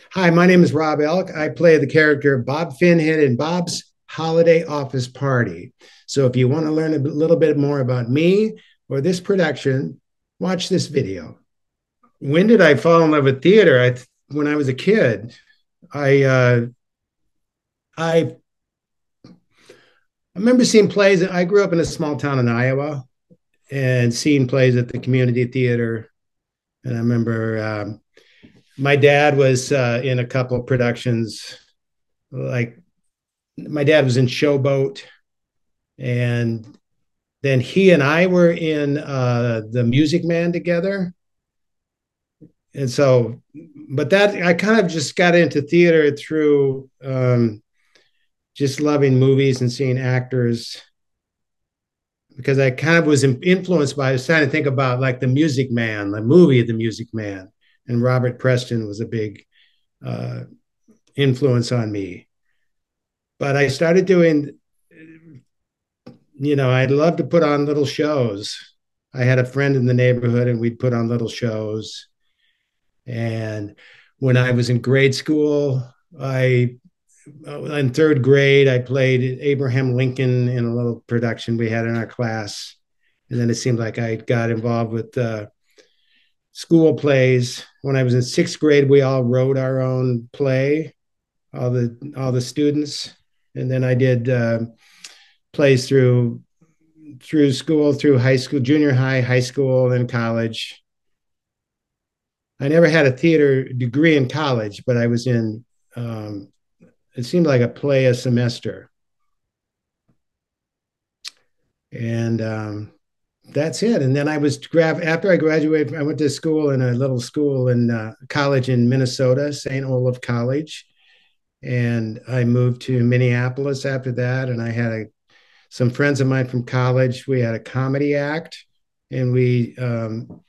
Hi, my name is Rob Elk. I play the character Bob Finhead in Bob's Holiday Office Party. So if you want to learn a little bit more about me or this production, watch this video. When did I fall in love with theater? When I was a kid. I uh, I remember seeing plays. I grew up in a small town in Iowa and seeing plays at the community theater. And I remember my dad was in a couple of productions. Like my dad was in Showboat, and then he and I were in the Music Man together. And so, but that I kind of just got into theater through just loving movies and seeing actors because I kind of was influenced by, I was trying to think about like the Music Man, the movie The Music Man. And Robert Preston was a big uh, influence on me. But I started doing, I'd love to put on little shows. I had a friend in the neighborhood and we'd put on little shows. And when I was in grade school, I in third grade, I played Abraham Lincoln in a little production we had in our class. And then it seemed like I got involved with school plays. When I was in sixth grade, we all wrote our own play, all the students. And then I did plays through school, through high school, junior high school, and college. I never had a theater degree in college, but I was in, it seemed like a play a semester. And that's it. And then after I graduated, I went to school in a little school in college in Minnesota, St. Olaf College. And I moved to Minneapolis after that. And I had some friends of mine from college. We had a comedy act, and we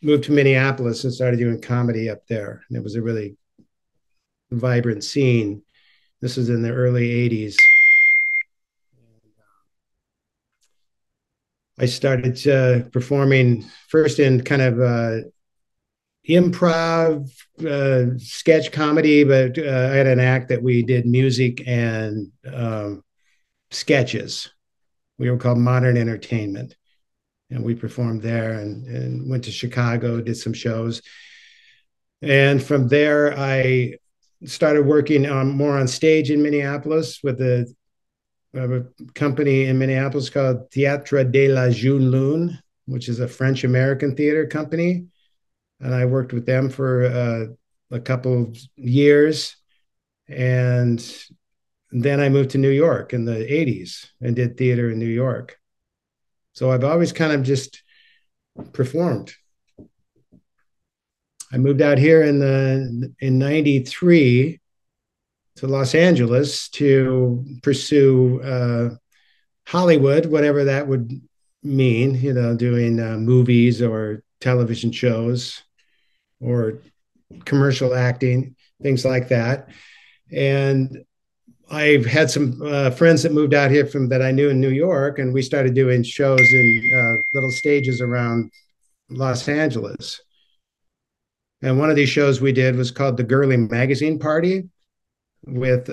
moved to Minneapolis and started doing comedy up there. And it was a really vibrant scene. This was in the early 80s. I started performing first in kind of improv, sketch comedy, but I had an act that we did music and sketches. We were called Modern Entertainment. And we performed there and went to Chicago, did some shows. And from there, I started working more on stage in Minneapolis with a company in Minneapolis called Théâtre de la Jeune Lune, which is a French American theater company. And I worked with them for a couple of years. And then I moved to New York in the 80s and did theater in New York. So I've always kind of just performed. I moved out here in '93 to Los Angeles to pursue Hollywood, whatever that would mean, doing movies or television shows or commercial acting, things like that. And I've had some friends that moved out here from that I knew in New York, and we started doing shows in little stages around Los Angeles. And one of these shows we did was called the Girly Magazine Party with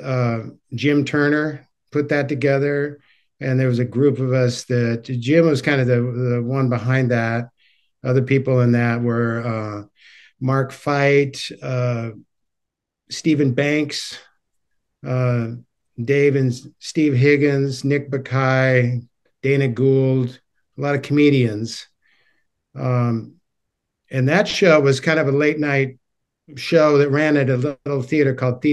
Jim Turner, put that together. And there was a group of us that Jim was kind of the one behind that. Other people in that were Mark Fite, Stephen Banks, uh, Dave and Steve Higgins, Nick Bakay, Dana Gould, a lot of comedians. Um, and that show was kind of a late night show that ran at a little theater called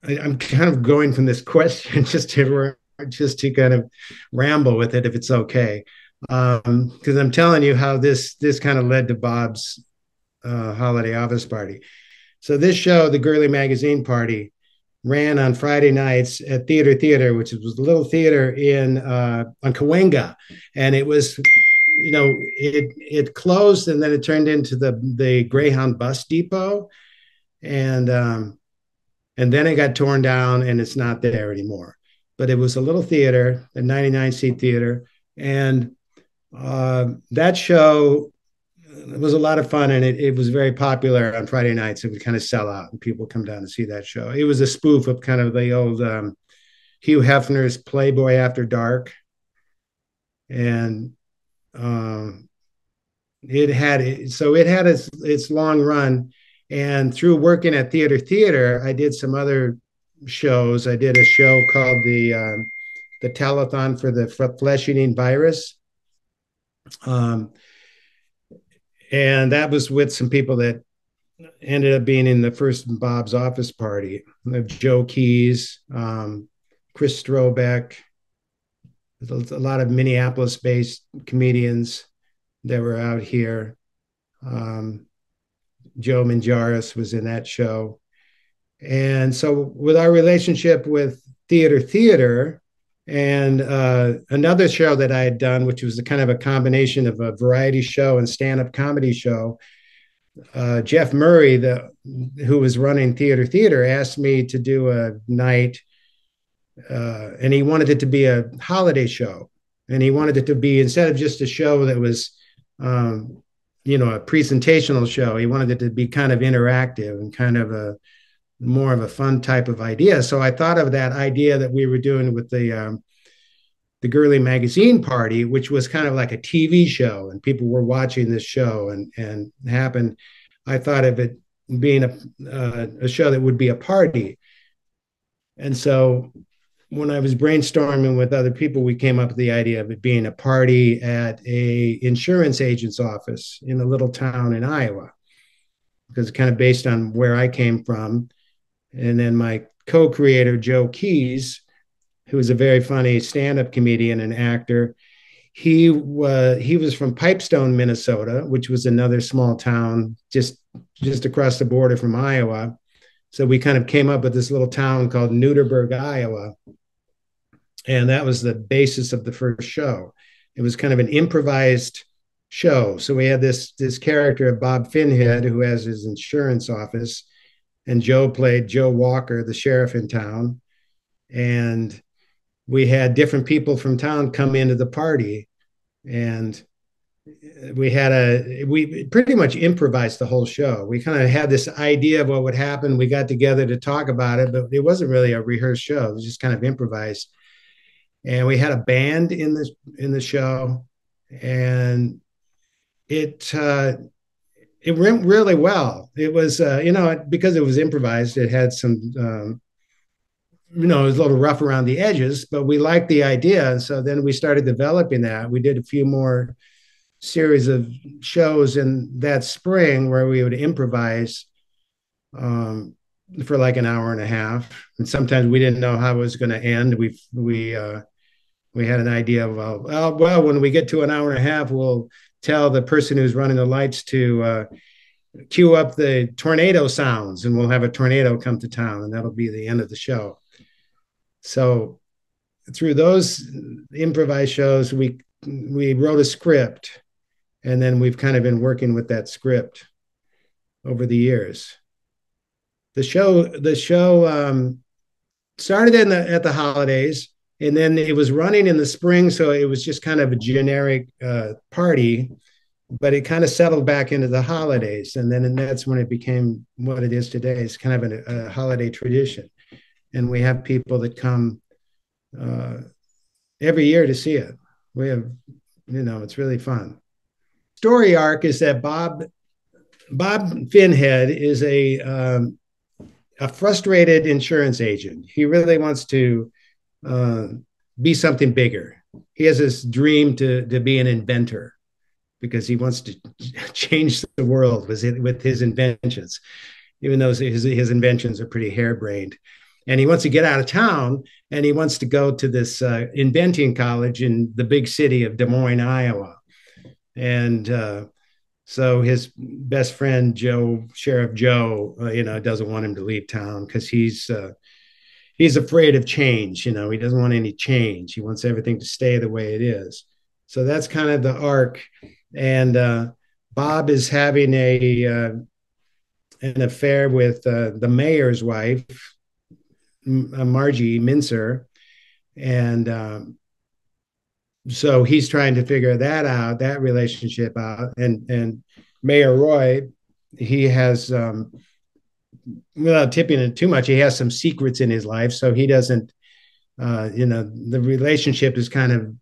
I'm kind of going from this question just to kind of ramble with it if it's okay, because I'm telling you how this kind of led to Bob's holiday office party. So this show, the Girly Magazine Party, ran on Friday nights at Theater, which was a little theater in on Cahuenga, and it was, it closed and then it turned into the Greyhound bus depot, and and then it got torn down and it's not there anymore. But it was a little theater, a 99 seat theater, and that show it was a lot of fun, and it was very popular on Friday nights. It would kind of sell out, and people would come down to see that show. It was a spoof of kind of the old Hugh Hefner's Playboy After Dark, and um, it had its long run. And through working at Theater, I did some other shows. I did a show called the telethon for the flesh eating virus. Um, and that was with some people that ended up being in the first Bob's Office Party. Joe Keys, Chris Strobeck, a lot of Minneapolis-based comedians that were out here. Um, Joe Manjaris was in that show. And so, with our relationship with Theater, and another show that I had done, which was a kind of a combination of a variety show and stand-up comedy show, Jeff Murray, who was running Theater, asked me to do a night, and he wanted it to be a holiday show, and he wanted it to be, instead of just a show that was, a presentational show, he wanted it to be kind of interactive and kind of a more of a fun type of idea. So I thought of that idea that we were doing with the Girly Magazine Party, which was kind of like a TV show, and people were watching this show, and happened. I thought of it being a show that would be a party, and so when I was brainstorming with other people, we came up with the idea of it being a party at a insurance agent's office in a little town in Iowa, because it's kind of based on where I came from. And then my co-creator, Joe Keys, who was a very funny stand-up comedian and actor, he was from Pipestone, Minnesota, which was another small town just across the border from Iowa. So we kind of came up with this little town called Newderburg, Iowa. And that was the basis of the first show. It was kind of an improvised show. So we had this character of Bob Finhead, who has his insurance office, and Joe played Joe Walker, the sheriff in town. And we had different people from town come into the party, and we pretty much improvised the whole show. We kind of had this idea of what would happen. We got together to talk about it, but it wasn't really a rehearsed show. It was just kind of improvised. And we had a band in the show, and it went really well. It was because it was improvised, it had some it was a little rough around the edges, but we liked the idea. And so then we started developing that. We did a few more series of shows in that spring where we would improvise for like an hour and a half. And sometimes we didn't know how it was going to end. We had an idea of, well, when we get to an hour and a half, we'll tell the person who's running the lights to cue up the tornado sounds, and we'll have a tornado come to town, and that'll be the end of the show. So through those improvised shows, we wrote a script, and then we've kind of been working with that script over the years. The show started at the holidays, and then it was running in the spring, so it was just kind of a generic party, but it kind of settled back into the holidays, and that's when it became what it is today. It's kind of a holiday tradition, and we have people that come every year to see it. We have, it's really fun. Story arc is that Bob Finhead is a frustrated insurance agent. He really wants to be something bigger. He has this dream to be an inventor, because he wants to change the world with his inventions, even though his inventions are pretty harebrained. And he wants to get out of town, and he wants to go to this inventing college in the big city of Des Moines, Iowa. And so his best friend, Sheriff Joe, doesn't want him to leave town because he's afraid of change. He doesn't want any change. He wants everything to stay the way it is. So that's kind of the arc. And Bob is having an affair with the mayor's wife, Margie Mincer, and so he's trying to figure that relationship out, and Mayor Roy, he has, without tipping it too much, he has some secrets in his life. So he doesn't, the relationship is kind of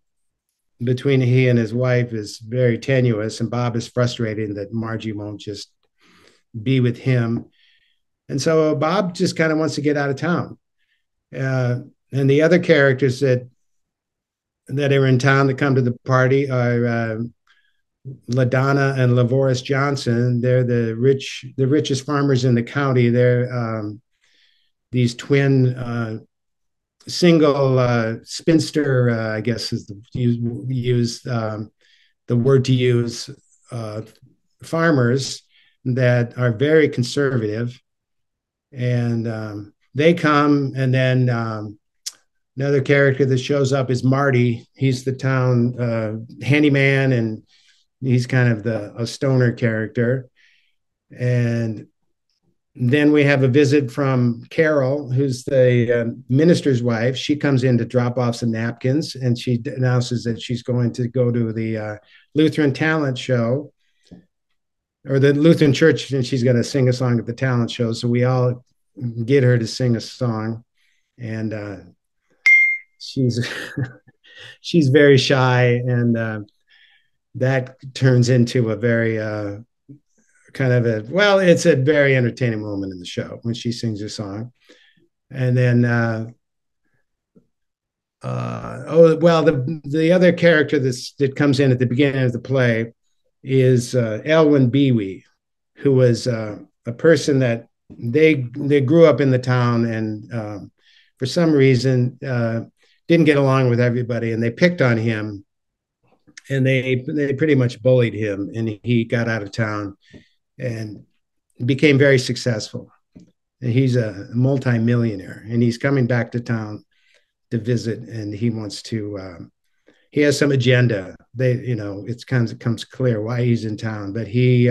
between he and his wife is very tenuous. And Bob is frustrated that Margie won't just be with him. And so Bob just kind of wants to get out of town. Uh, and the other characters that are in town that come to the party are LaDonna and Lavoris Johnson. They're the richest farmers in the county. They're these twin single spinster, I guess is the use the word to use, uh, farmers that are very conservative, and they come, and then another character that shows up is Marty. He's the town handyman, and he's kind of a stoner character. And then we have a visit from Carol, who's the minister's wife. She comes in to drop off some napkins, and she announces that she's going to go to the Lutheran talent show, or the Lutheran church, and she's going to sing a song at the talent show. So we all get her to sing a song, and she's she's very shy, and that turns into a very kind of it's a very entertaining moment in the show when she sings her song. And then the other character that comes in at the beginning of the play is Elwyn Bewey, who was a person that they grew up in the town, and for some reason didn't get along with everybody, and they picked on him, and they pretty much bullied him, and he got out of town and became very successful. And he's a multimillionaire, and he's coming back to town to visit, and he wants to. He has some agenda. It kind of comes clear why he's in town, but he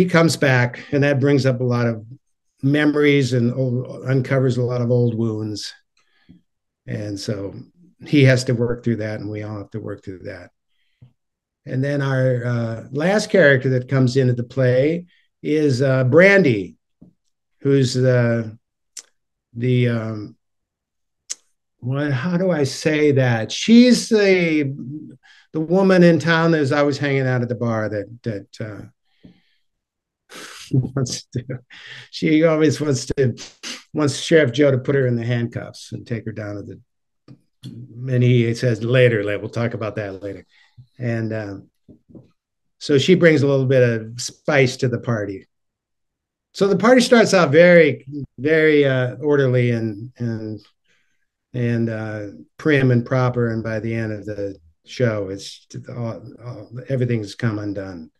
comes back, and that brings up a lot of memories and uncovers a lot of old wounds, and so he has to work through that, and we all have to work through that. And then our last character that comes into the play is Brandy, who's what? How do I say that? She's the woman in town that's always hanging out at the bar that wants to. She always wants Sheriff Joe to put her in the handcuffs and take her down to the. And he says later, we'll talk about that later. And so she brings a little bit of spice to the party. So the party starts out very, very orderly and prim and proper, and by the end of the show, it's everything's come undone.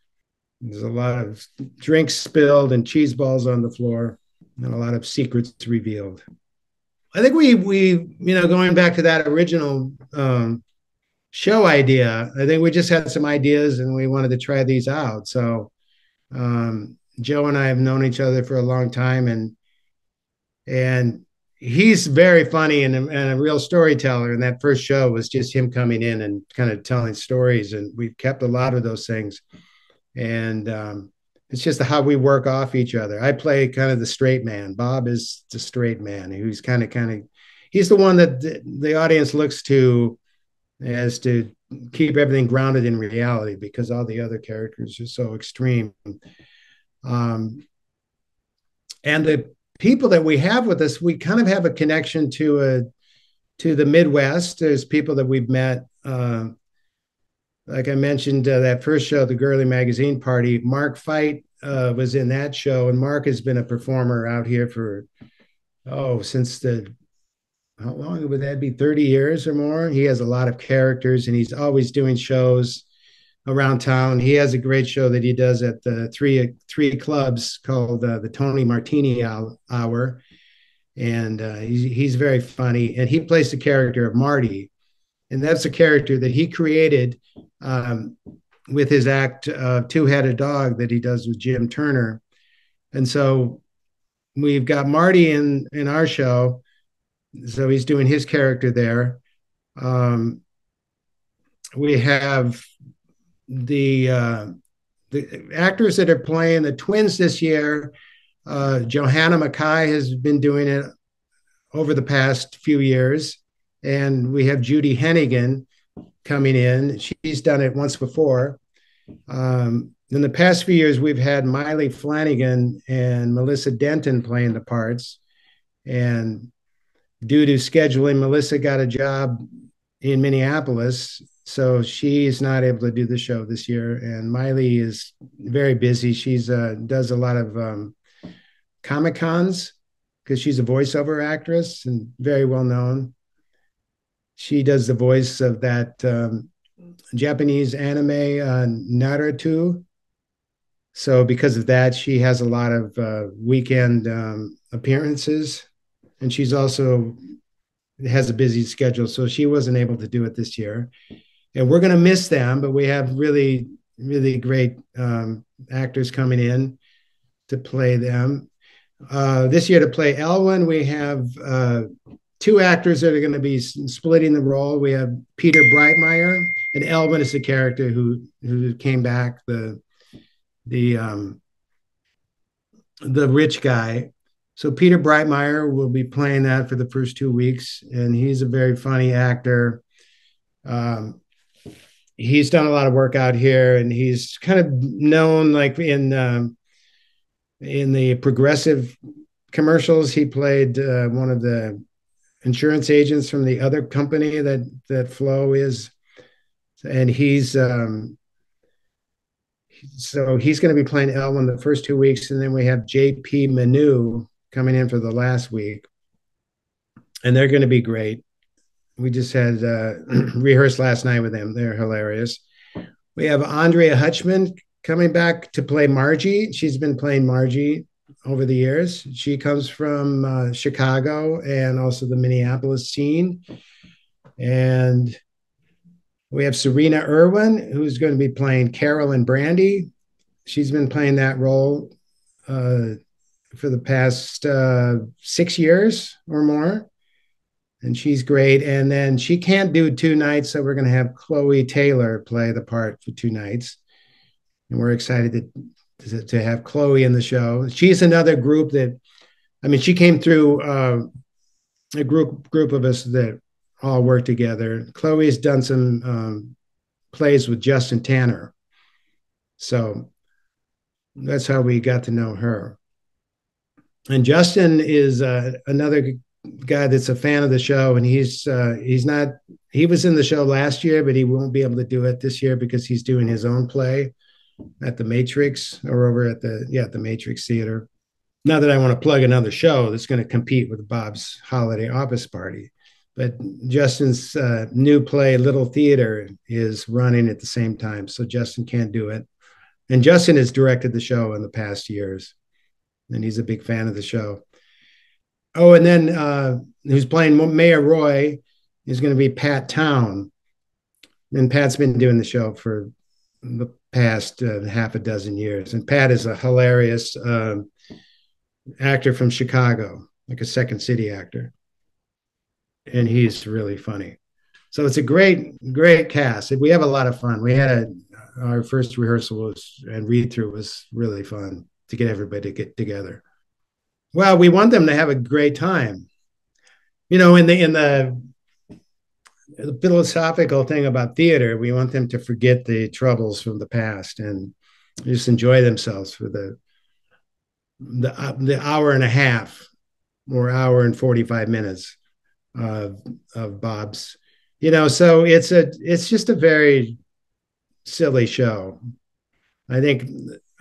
There's a lot of drinks spilled and cheese balls on the floor, and a lot of secrets revealed. I think we going back to that original show idea, I think we just had some ideas and we wanted to try these out. So Joe and I have known each other for a long time, and he's very funny and a real storyteller. And that first show was just him coming in and kind of telling stories, and we've kept a lot of those things. And it's just how we work off each other. I play kind of the straight man. Bob is the straight man who's kind of he's the one that the audience looks to as to keep everything grounded in reality, because all the other characters are so extreme. And the people that we have with us, we kind of have a connection to the Midwest. There's people that we've met. Like I mentioned, that first show, the Girly Magazine Party, Mark Fight was in that show. And Mark has been a performer out here for, since how long would that be? 30 years or more. He has a lot of characters, and he's always doing shows around town. He has a great show that he does at the three clubs called the Tony Martini Hour. And he's very funny. And he plays the character of Marty. And that's a character that he created with his act Two-Headed Dog that he does with Jim Turner. And so we've got Marty in our show. So he's doing his character there. We have the the actors that are playing the twins this year, Johanna Mackay has been doing it over the past few years. And we have Judy Hennigan coming in. She's done it once before. In the past few years, we've had Miley Flanagan and Melissa Denton playing the parts. And due to scheduling, Melissa got a job in Minneapolis, so she's not able to do the show this year. And Miley is very busy. She's does a lot of Comic Cons because she's a voiceover actress and very well known. She does the voice of that Japanese anime Naruto. So because of that, she has a lot of weekend appearances, and she's also has a busy schedule, so she wasn't able to do it this year. And we're going to miss them, but we have really, really great actors coming in to play them. This year to play Elwyn, we have two actors that are going to be splitting the role. We have Peter Breitmeyer, and Elwyn is the character who came back, the rich guy. So Peter Breitmeyer will be playing that for the first 2 weeks, and he's a very funny actor. He's done a lot of work out here, and he's kind of known like in the Progressive commercials. He played one of the insurance agents from the other company that Flo is, and so he's going to be playing Elwyn the first 2 weeks, and then we have J.P. Manu coming in for the last week, and they're going to be great. We just had rehearsed last night with them. They're hilarious. We have Andrea Hutchman coming back to play Margie. She's been playing Margie over the years. She comes from Chicago and also the Minneapolis scene. And we have Serena Irwin, who's going to be playing Carol and Brandy. She's been playing that role for the past 6 years or more. And she's great. And then she can't do 2 nights, so we're going to have Chloe Taylor play the part for 2 nights. And we're excited to have Chloe in the show. She's another group that, I mean, she came through a group of us that all work together. Chloe's done some plays with Justin Tanner. So that's how we got to know her. And Justin is another guy that's a fan of the show, and he was in the show last year, but he won't be able to do it this year because he's doing his own play at the Matrix, or over at the Matrix Theater. Not that I want to plug another show that's going to compete with Bob's Holiday Office Party, but Justin's new play Little Theater is running at the same time, so Justin can't do it. And Justin has directed the show in the past years, and he's a big fan of the show. Oh, and then who's playing Mayor Roy is going to be Pat Town. And Pat's been doing the show for the past half a dozen years. And Pat is a hilarious actor from Chicago, like a Second City actor. And he's really funny. So it's a great, great cast. We have a lot of fun. Our first rehearsal and read through was really fun to get everybody to get together. Well, we want them to have a great time. You know, in the philosophical thing about theater, we want them to forget the troubles from the past and just enjoy themselves for the hour and a half or hour and 45 minutes of Bob's. You know, so it's just a very silly show. I think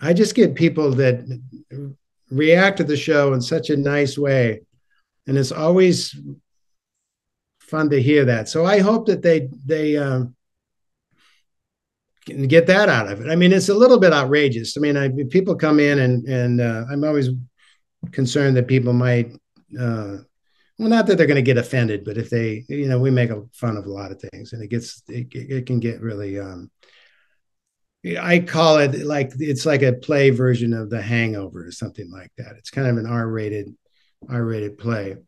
I just get people that react to the show in such a nice way, and it's always fun to hear that. So I hope that they can get that out of it. I mean, it's a little bit outrageous. I mean, people come in and I'm always concerned that people might well, not that they're going to get offended, but if they, you know, we make fun of a lot of things, and it can get really I call it like it's like a play version of The Hangover or something like that. It's kind of an R-rated play.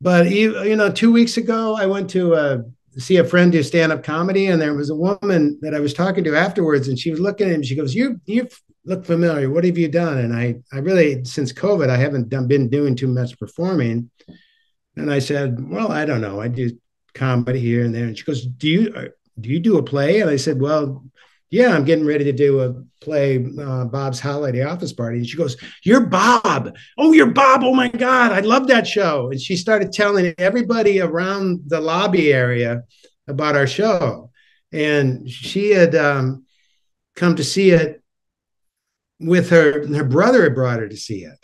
But you know, 2 weeks ago, I went to a see a friend do stand-up comedy, and there was a woman that I was talking to afterwards, and she was looking at him. She goes, "You look familiar. What have you done?" And I really, since COVID, I haven't been doing too much performing. And I said, "Well, I don't know. I do comedy here and there." And she goes, "Do you do a play?" And I said, "Well, yeah, I'm getting ready to do a play, Bob's Holiday Office Party." And she goes, "You're Bob. Oh, you're Bob. Oh my God, I love that show." And she started telling everybody around the lobby area about our show. And she had come to see it with her brother had brought her to see it.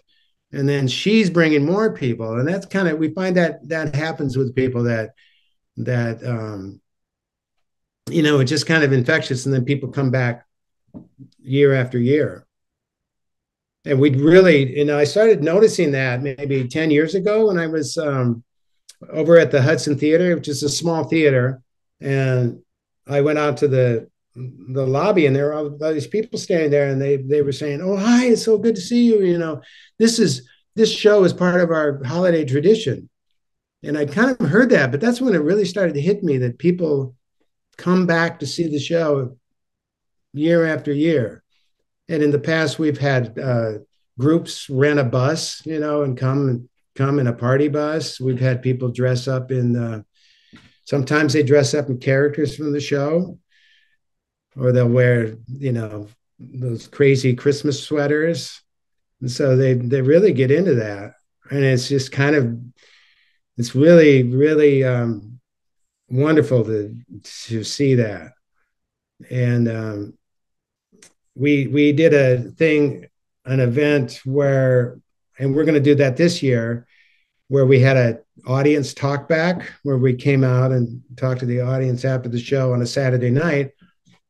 And then she's bringing more people. And that's kind of, we find that happens with people that it's just kind of infectious. And then people come back year after year. And we'd really, I started noticing that maybe 10 years ago when I was over at the Hudson Theater, which is a small theater. And I went out to the lobby, and there were all these people standing there, and they were saying, "Oh, hi, it's so good to see you. This show is part of our holiday tradition." And I kind of heard that, but that's when it really started to hit me that people come back to see the show year after year. And in the past, we've had groups rent a bus, and come in a party bus. We've had people dress up in. Sometimes they dress up in characters from the show, or they'll wear, those crazy Christmas sweaters. And so they really get into that. And it's just it's really, really wonderful to see that. And we did an event where, and we're going to do that this year, where we had an audience talk back, where we came out and talked to the audience after the show on a Saturday night.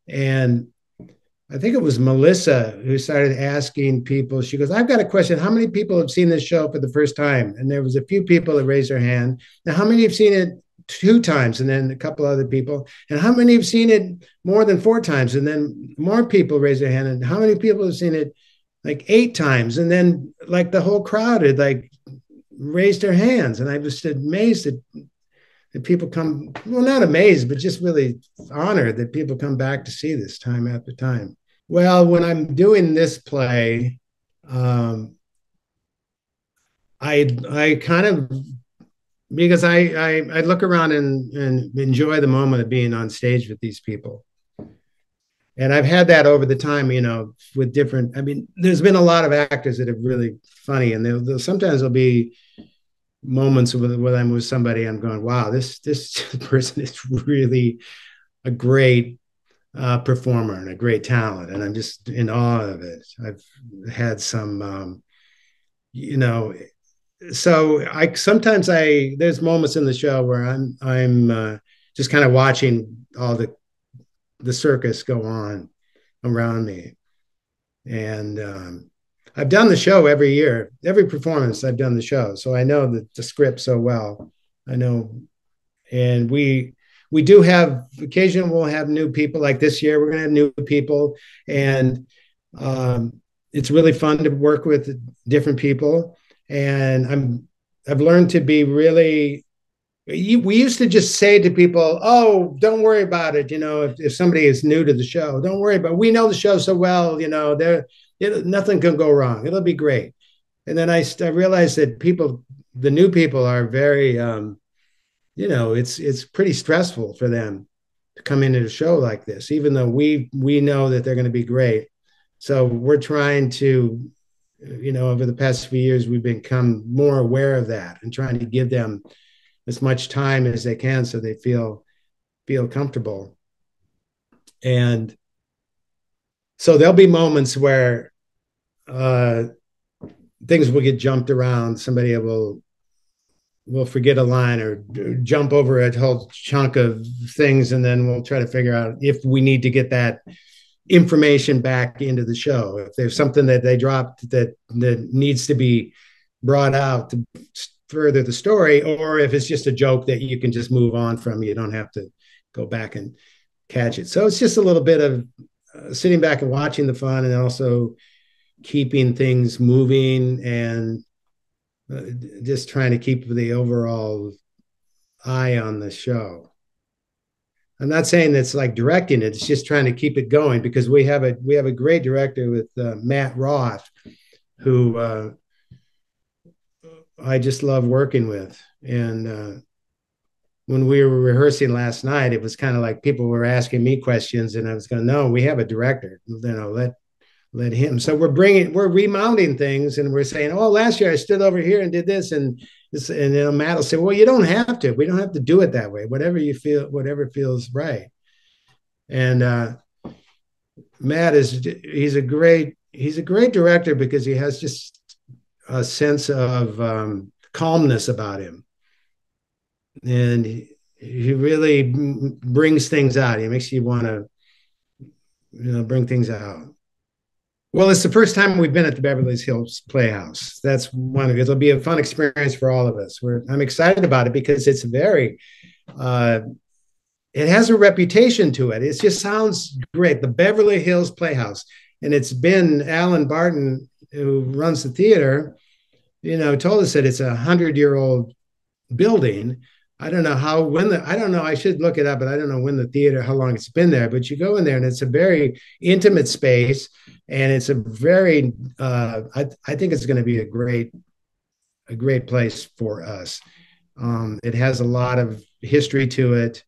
And I think it was Melissa who started asking people. She goes, "I've got a question. How many people have seen this show for the first time?" And there was a few people that raised their hand. "Now, how many have seen it 2 times?" And then a couple other people. "And how many have seen it more than 4 times?" And then more people raised their hand. "And how many people have seen it like 8 times?" And then like the whole crowd had like raised their hands. And I was amazed that people come, well, not amazed, but just really honored that people come back to see this time after time. Well, when I'm doing this play, I kind of, because I look around and enjoy the moment of being on stage with these people. And I've had that over the time, with different, there's been a lot of actors that are really funny, and sometimes there'll be moments when I'm with somebody, I'm going, wow, this person is really a great performer and a great talent, and I'm just in awe of it. I've had some, so there's moments in the show where I'm just kind of watching all the circus go on around me, and I've done the show every year, every performance I've done the show. So I know the script so well. I know. And we do have, occasionally we'll have new people. Like this year, we're going to have new people. And it's really fun to work with different people. And I've learned to be really, we used to just say to people, "Oh, don't worry about it. If somebody is new to the show, don't worry about it. We know the show so well, nothing can go wrong. It'll be great." And then I realized that the new people are very, it's pretty stressful for them to come into a show like this, even though we know that they're going to be great. So we're trying to, over the past few years, we've become more aware of that and trying to give them as much time as they can so they feel comfortable. And so there'll be moments where things will get jumped around. Somebody will forget a line or jump over a whole chunk of things, and then we'll try to figure out if we need to get that information back into the show. If there's something that they dropped that needs to be brought out to further the story, or if it's just a joke that you can just move on from, you don't have to go back and catch it. So it's just a little bit of sitting back and watching the fun, and also keeping things moving, and just trying to keep the overall eye on the show. I'm not saying it's like directing it. It's just trying to keep it going because we have a great director with Matt Roth, who I just love working with. And when we were rehearsing last night, it was kind of like people were asking me questions, and I was going, "No, we have a director. Let him." So we're remounting things, and we're saying, "Oh, last year I stood over here and did this," and Matt will say, "Well, you don't have to. We don't have to do it that way. Whatever you feel, whatever feels right." And Matt he's a great director because he has just a sense of calmness about him, and he really brings things out. He makes you want to bring things out. Well, it's the first time we've been at the Beverly Hills Playhouse. That's one of it. It'll be a fun experience for all of us. I'm excited about it because it's uh, it has a reputation to it. It just sounds great. The Beverly Hills Playhouse. And it's been Alan Barton, who runs the theater, told us that it's 100-year-old building. I don't know I don't know, I should look it up, but I don't know how long it's been there. But you go in there and it's a very intimate space. And it's a very, I think it's going to be a great place for us. It has a lot of history to it,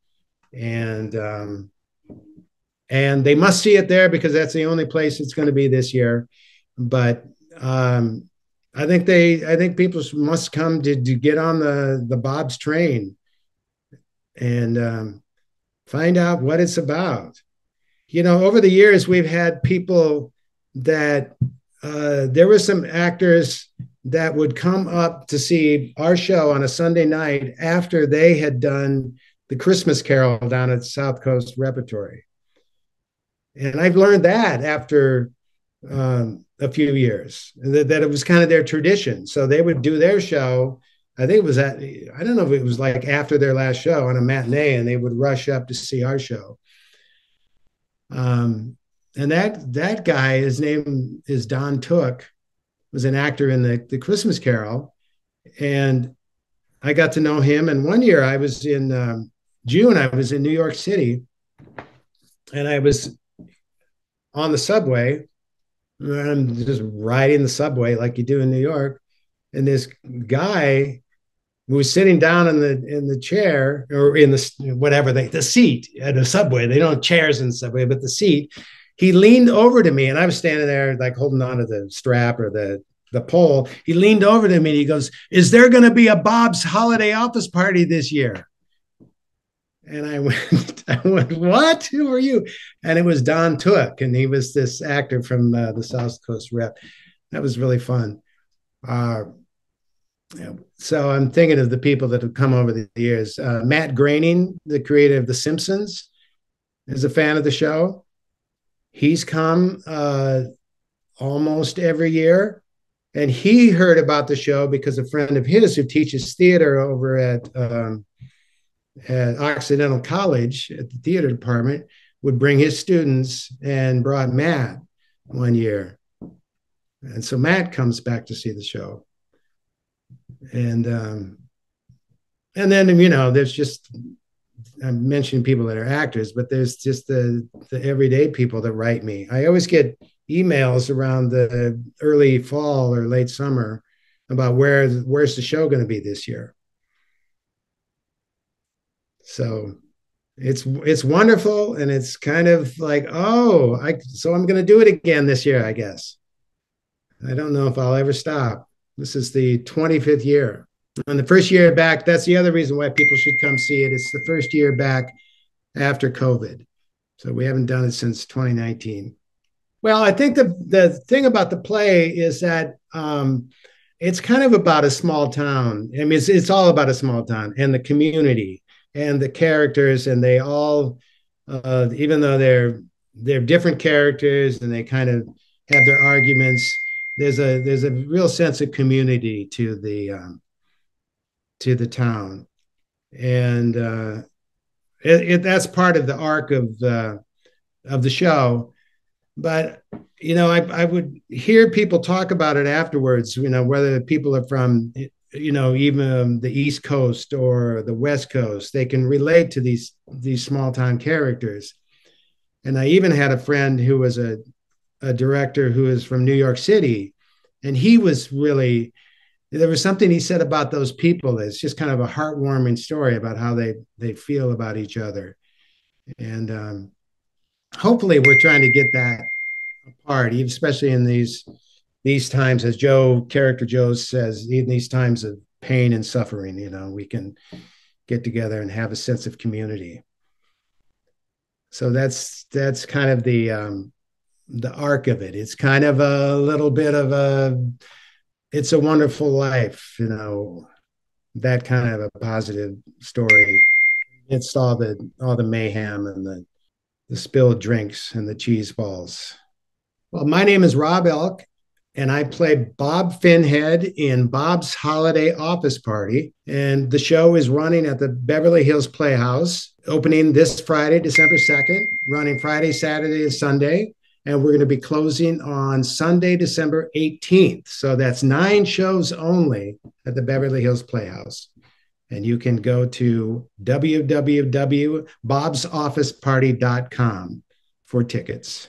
and they must see it there because that's the only place it's going to be this year. But I think people must come to get on the Bob's train and find out what it's about. Over the years, we've had people that there were some actors that would come up to see our show on a Sunday night after they had done the Christmas Carol down at South Coast Repertory. And I've learned that after a few years, that it was kind of their tradition. So they would do their show. I think it was I don't know if it was like after their last show on a matinee, and they would rush up to see our show. And that guy, his name is Don Took, was an actor in the Christmas Carol, and I got to know him. And one year I was in June, I was in New York City, and I was on the subway. I'm just riding the subway like you do in New York, and this guy who was sitting down in the chair, or in the seat at a subway. They don't have chairs in the subway, but the seat. He leaned over to me, and I was standing there like holding onto the strap or the pole. He leaned over to me and he goes, "Is there going to be a Bob's Holiday Office Party this year?" And I went, "What? Who are you?" And it was Don Took, and he was this actor from the South Coast Rep. That was really fun. So I'm thinking of the people that have come over the years. Matt Groening, the creator of The Simpsons, is a fan of the show. He's come almost every year, and he heard about the show because a friend of his who teaches theater over at Occidental College at the theater department would bring his students, and brought Matt one year. And so Matt comes back to see the show. And then, there's just, I'm mentioning people that are actors, but there's just the everyday people that write me. I always get emails around the early fall or late summer about where's the show going to be this year. So it's wonderful, and it's kind of like, so I'm going to do it again this year, I guess. I don't know if I'll ever stop. This is the 25th year. And the first year back, that's the other reason why people should come see it. It's the first year back after COVID. So we haven't done it since 2019. Well, I think the thing about the play is that it's kind of about a small town. I mean, it's all about a small town and the community and the characters, and they all, even though they're different characters and they kind of have their arguments, there's a real sense of community to the town, and that's part of the arc of the show. But I would hear people talk about it afterwards. Whether people are from even the East Coast or the West Coast, they can relate to these small town characters. And I even had a friend who was a director who is from New York City, and he was really, there was something he said about those people that's just kind of a heartwarming story about how they feel about each other. And hopefully we're trying to get that apart, especially in these times, as Joe says, in these times of pain and suffering, we can get together and have a sense of community. So that's kind of the arc of it. It's kind of a little bit of It's a Wonderful Life, that kind of a positive story. It's all the mayhem and the spilled drinks and the cheese balls. Well, my name is Rob Elk, and I play Bob Finhead in Bob's Holiday Office Party. And the show is running at the Beverly Hills Playhouse, opening this Friday, December 2nd, running Friday, Saturday, and Sunday. And we're going to be closing on Sunday, December 18th. So that's 9 shows only at the Beverly Hills Playhouse. And you can go to www.bobsofficeparty.com for tickets.